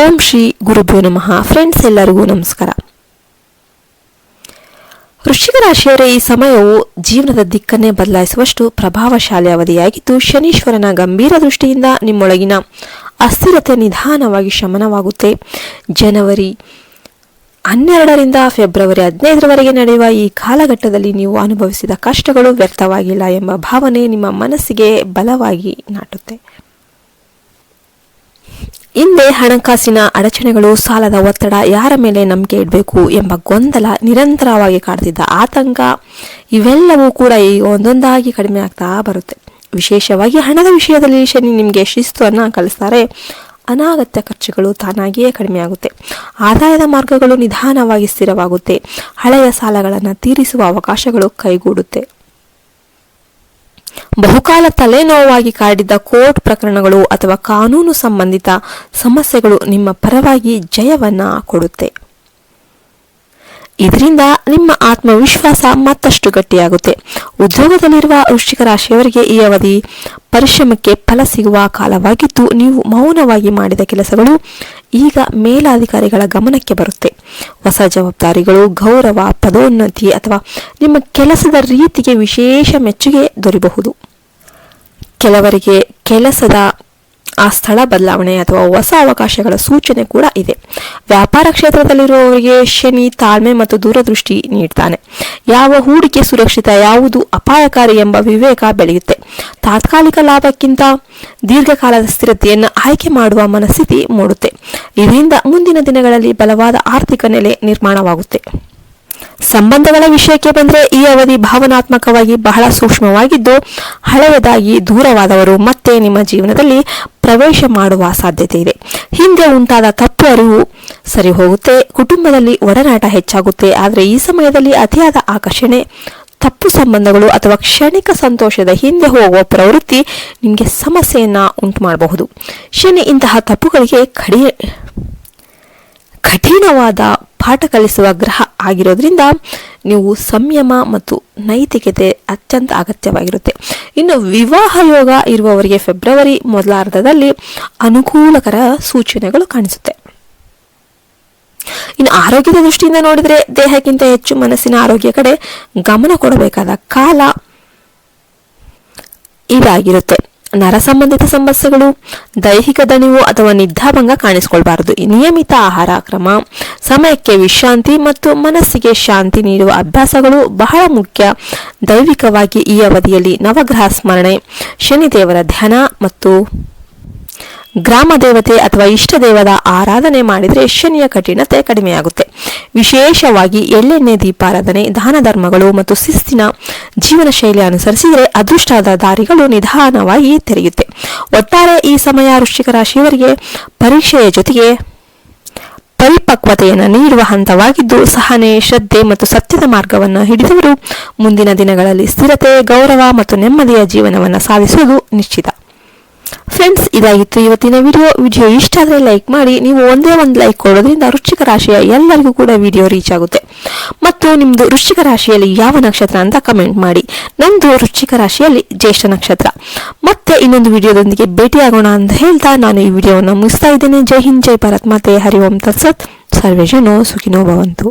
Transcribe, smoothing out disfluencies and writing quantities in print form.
ಓಂ ಶ್ರೀ ಗುರುಭ್ಯೋ ನಮಃ. ಫ್ರೆಂಡ್ಸ್, ಎಲ್ಲರಿಗೂ ನಮಸ್ಕಾರ. ವೃಶ್ಚಿಕ ರಾಶಿಯವರ ಈ ಸಮಯವು ಜೀವನದ ದಿಕ್ಕನ್ನೇ ಬದಲಾಯಿಸುವಷ್ಟು ಪ್ರಭಾವಶಾಲಿ ಅವಧಿಯಾಗಿದ್ದು, ಶನೀಶ್ವರನ ಗಂಭೀರ ದೃಷ್ಟಿಯಿಂದ ನಿಮ್ಮೊಳಗಿನ ಅಸ್ಥಿರತೆ ನಿಧಾನವಾಗಿ ಶಮನವಾಗುತ್ತೆ. ಜನವರಿ 12ರಿಂದ ಫೆಬ್ರವರಿ 15ರವರೆಗೆ ನಡೆಯುವ ಈ ಕಾಲಘಟ್ಟದಲ್ಲಿ ನೀವು ಅನುಭವಿಸಿದ ಕಷ್ಟಗಳು ವ್ಯರ್ಥವಾಗಿಲ್ಲ ಎಂಬ ಭಾವನೆ ನಿಮ್ಮ ಮನಸ್ಸಿಗೆ ಬಲವಾಗಿ ನಾಟುತ್ತೆ. ಹಿಂದೆ ಹಣಕಾಸಿನ ಅಡಚಣೆಗಳು, ಸಾಲದ ಒತ್ತಡ, ಯಾರ ಮೇಲೆ ನಂಬಿಕೆ ಇಡಬೇಕು ಎಂಬ ಗೊಂದಲ, ನಿರಂತರವಾಗಿ ಕಾಡ್ತಿದ್ದ ಆತಂಕ ಇವೆಲ್ಲವೂ ಕೂಡ ಈಗ ಒಂದೊಂದಾಗಿ ಕಡಿಮೆ ಆಗ್ತಾ ಬರುತ್ತೆ. ವಿಶೇಷವಾಗಿ ಹಣದ ವಿಷಯದಲ್ಲಿ ಶನಿ ನಿಮಗೆ ಶಿಸ್ತನ್ನು ಕಲಿಸ್ತಾರೆ. ಅನಾಗತ್ಯ ಖರ್ಚುಗಳು ತಾನಾಗಿಯೇ ಕಡಿಮೆಯಾಗುತ್ತೆ. ಆದಾಯದ ಮಾರ್ಗಗಳು ನಿಧಾನವಾಗಿ ಸ್ಥಿರವಾಗುತ್ತೆ. ಹಳೆಯ ಸಾಲಗಳನ್ನು ತೀರಿಸುವ ಅವಕಾಶಗಳು ಕೈಗೂಡುತ್ತೆ. ಬಹುಕಾಲ ತಲೆನೋವಾಗಿ ಕಾಡಿದ್ದ ಕೋರ್ಟ್ ಪ್ರಕರಣಗಳು ಅಥವಾ ಕಾನೂನು ಸಂಬಂಧಿತ ಸಮಸ್ಯೆಗಳು ನಿಮ್ಮ ಪರವಾಗಿ ಜಯವನ್ನ ಕೊಡುತ್ತೆ. ಇದರಿಂದ ನಿಮ್ಮ ಆತ್ಮವಿಶ್ವಾಸ ಮತ್ತಷ್ಟು ಗಟ್ಟಿಯಾಗುತ್ತೆ. ಉದ್ಯೋಗದಲ್ಲಿರುವ ವೃಶ್ಚಿಕ ರಾಶಿಯವರಿಗೆ ಈ ಅವಧಿ ಪರಿಶ್ರಮಕ್ಕೆ ಫಲ ಸಿಗುವ ಕಾಲವಾಗಿದ್ದು, ನೀವು ಮೌನವಾಗಿ ಮಾಡಿದ ಕೆಲಸಗಳು ಈಗ ಮೇಲಾಧಿಕಾರಿಗಳ ಗಮನಕ್ಕೆ ಬರುತ್ತೆ. ಹೊಸ ಜವಾಬ್ದಾರಿಗಳು, ಗೌರವ, ಪದೋನ್ನತಿ ಅಥವಾ ನಿಮ್ಮ ಕೆಲಸದ ರೀತಿಗೆ ವಿಶೇಷ ಮೆಚ್ಚುಗೆ ದೊರೆಯಬಹುದು. ಕೆಲವರಿಗೆ ಕೆಲಸದ ಸ್ಥಳ ಬದಲಾವಣೆ ಅಥವಾ ಹೊಸ ಅವಕಾಶಗಳ ಸೂಚನೆ ಕೂಡ ಇದೆ. ವ್ಯಾಪಾರ ಕ್ಷೇತ್ರದಲ್ಲಿರುವವರಿಗೆ ಶನಿ ತಾಳ್ಮೆ ಮತ್ತು ದೂರದೃಷ್ಟಿ ನೀಡ್ತಾನೆ. ಯಾವ ಹೂಡಿಕೆ ಸುರಕ್ಷಿತ, ಯಾವುದು ಅಪಾಯಕಾರಿ ಎಂಬ ವಿವೇಕ ಬೆಳೆಯುತ್ತೆ. ತಾತ್ಕಾಲಿಕ ಲಾಭಕ್ಕಿಂತ ದೀರ್ಘಕಾಲದ ಸ್ಥಿರತೆಯನ್ನು ಆಯ್ಕೆ ಮಾಡುವ ಮನಸ್ಥಿತಿ ಮೂಡುತ್ತೆ. ಇದರಿಂದ ಮುಂದಿನ ದಿನಗಳಲ್ಲಿ ಬಲವಾದ ಆರ್ಥಿಕ ನೆಲೆ ನಿರ್ಮಾಣವಾಗುತ್ತೆ. ಸಂಬಂಧಗಳ ವಿಷಯಕ್ಕೆ ಬಂದರೆ ಈ ಅವಧಿ ಭಾವನಾತ್ಮಕವಾಗಿ ಬಹಳ ಸೂಕ್ಷ್ಮವಾಗಿದ್ದು, ಹಳೆಯದಾಗಿ ದೂರವಾದವರು ಮತ್ತೆ ನಿಮ್ಮ ಜೀವನದಲ್ಲಿ ಪ್ರವೇಶ ಮಾಡುವ ಸಾಧ್ಯತೆ ಇದೆ. ಹಿಂದೆ ಉಂಟಾದ ತಪ್ಪು ಅರಿವು ಸರಿ ಹೋಗುತ್ತೆ. ಕುಟುಂಬದಲ್ಲಿ ಒಡನಾಟ ಹೆಚ್ಚಾಗುತ್ತೆ. ಆದರೆ ಈ ಸಮಯದಲ್ಲಿ ಅತಿಯಾದ ಆಕರ್ಷಣೆ, ತಪ್ಪು ಸಂಬಂಧಗಳು ಅಥವಾ ಕ್ಷಣಿಕ ಸಂತೋಷದ ಹಿಂದೆ ಹೋಗುವ ಪ್ರವೃತ್ತಿ ನಿಮಗೆ ಸಮಸ್ಯೆಯನ್ನ ಉಂಟು ಮಾಡಬಹುದು. ಶನಿ ಇಂತಹ ತಪ್ಪುಗಳಿಗೆ ಕಠಿಣವಾದ ಪಾಠ ಕಲಿಸುವ ಗ್ರಹ ಆಗಿರೋದ್ರಿಂದ ನೀವು ಸಂಯಮ ಮತ್ತು ನೈತಿಕತೆ ಅತ್ಯಂತ ಅಗತ್ಯವಾಗಿರುತ್ತೆ. ಇನ್ನು ವಿವಾಹ ಯೋಗ ಇರುವವರಿಗೆ ಫೆಬ್ರವರಿ ಮೊದಲಾರ್ಧದಲ್ಲಿ ಅನುಕೂಲಕರ ಸೂಚನೆಗಳು ಕಾಣಿಸುತ್ತೆ. ಇನ್ನು ಆರೋಗ್ಯದ ದೃಷ್ಟಿಯಿಂದ ನೋಡಿದರೆ ದೇಹಕ್ಕಿಂತ ಹೆಚ್ಚು ಮನಸ್ಸಿನ ಆರೋಗ್ಯ ಕಡೆ ಗಮನ ಕೊಡಬೇಕಾದ ಕಾಲ ಇದಾಗಿರುತ್ತೆ. ನರ ಸಂಬಂಧಿತ ಸಮಸ್ಯೆಗಳು, ದೈಹಿಕ ದಣಿವು ಅಥವಾ ನಿದ್ರಾಭಂಗ ಕಾಣಿಸಿಕೊಳ್ಬಾರದು. ನಿಯಮಿತ ಆಹಾರ ಕ್ರಮ, ಸಮಯಕ್ಕೆ ವಿಶ್ರಾಂತಿ ಮತ್ತು ಮನಸ್ಸಿಗೆ ಶಾಂತಿ ನೀಡುವ ಅಭ್ಯಾಸಗಳು ಬಹಳ ಮುಖ್ಯ. ದೈವಿಕವಾಗಿ ಈ ಅವಧಿಯಲ್ಲಿ ನವಗ್ರಹ ಸ್ಮರಣೆ, ಶನಿದೇವರ ಧ್ಯಾನ ಮತ್ತು ಗ್ರಾಮ ದೇವತೆ ಅಥವಾ ಇಷ್ಟ ದೇವದ ಆರಾಧನೆ ಮಾಡಿದರೆ ಶನಿಯ ಕಠಿಣತೆ ಕಡಿಮೆಯಾಗುತ್ತೆ. ವಿಶೇಷವಾಗಿ ಎಳ್ಳೆಣ್ಣೆ ದೀಪಾರಾಧನೆ, ದಾನ ಧರ್ಮಗಳು ಮತ್ತು ಶಿಸ್ತಿನ ಜೀವನ ಶೈಲಿ ಅನುಸರಿಸಿದರೆ ಅದೃಷ್ಟದ ದಾರಿಗಳು ನಿಧಾನವಾಗಿ ತೆರೆಯುತ್ತೆ. ಒಟ್ಟಾರೆ ಈ ಸಮಯ ವೃಶ್ಚಿಕ ರಾಶಿಯವರಿಗೆ ಪರೀಕ್ಷೆಯ ಜೊತೆಗೆ ಪರಿಪಕ್ವತೆಯನ್ನು ನೀಡುವ ಹಂತವಾಗಿದ್ದು, ಸಹನೆ, ಶ್ರದ್ಧೆ ಮತ್ತು ಸತ್ಯದ ಮಾರ್ಗವನ್ನು ಹಿಡಿದವರು ಮುಂದಿನ ದಿನಗಳಲ್ಲಿ ಸ್ಥಿರತೆ, ಗೌರವ ಮತ್ತು ನೆಮ್ಮದಿಯ ಜೀವನವನ್ನು ಸಾಧಿಸುವುದು ನಿಶ್ಚಿತ. ಫ್ರೆಂಡ್ಸ್, ಇದಾಗಿತ್ತು ಇವತ್ತಿನ ವಿಡಿಯೋ ಇಷ್ಟ ಆದರೆ ಲೈಕ್ ಮಾಡಿ. ನೀವು ಒಂದೇ ಒಂದು ಲೈಕ್ ಕೊಡೋದ್ರಿಂದ ವೃಶ್ಚಿಕ ರಾಶಿಯ ಎಲ್ಲರಿಗೂ ಕೂಡ ವಿಡಿಯೋ ರೀಚ್ ಆಗುತ್ತೆ. ಮತ್ತು ನಿಮ್ಮದು ವೃಶ್ಚಿಕ ರಾಶಿಯಲ್ಲಿ ಯಾವ ನಕ್ಷತ್ರ ಅಂತ ಕಮೆಂಟ್ ಮಾಡಿ. ನಂದು ವೃಶ್ಚಿಕ ರಾಶಿಯಲ್ಲಿ ಜ್ಯೇಷ್ಠ ನಕ್ಷತ್ರ. ಮತ್ತೆ ಇನ್ನೊಂದು ವಿಡಿಯೋದೊಂದಿಗೆ ಭೇಟಿಯಾಗೋಣ ಅಂತ ಹೇಳ್ತಾ ನಾನು ಈ ವಿಡಿಯೋವನ್ನು ಮುಗಿಸ್ತಾ ಇದ್ದೇನೆ. ಜೈ ಹಿಂದ್, ಜೈ ಭಾರತ್ ಮಾತೆ, ಹರಿ ಓಂ ತತ್ಸತ್. ಸರ್ವೇ ಜನೋ ಸುಖಿನೋ ಭವಂತು.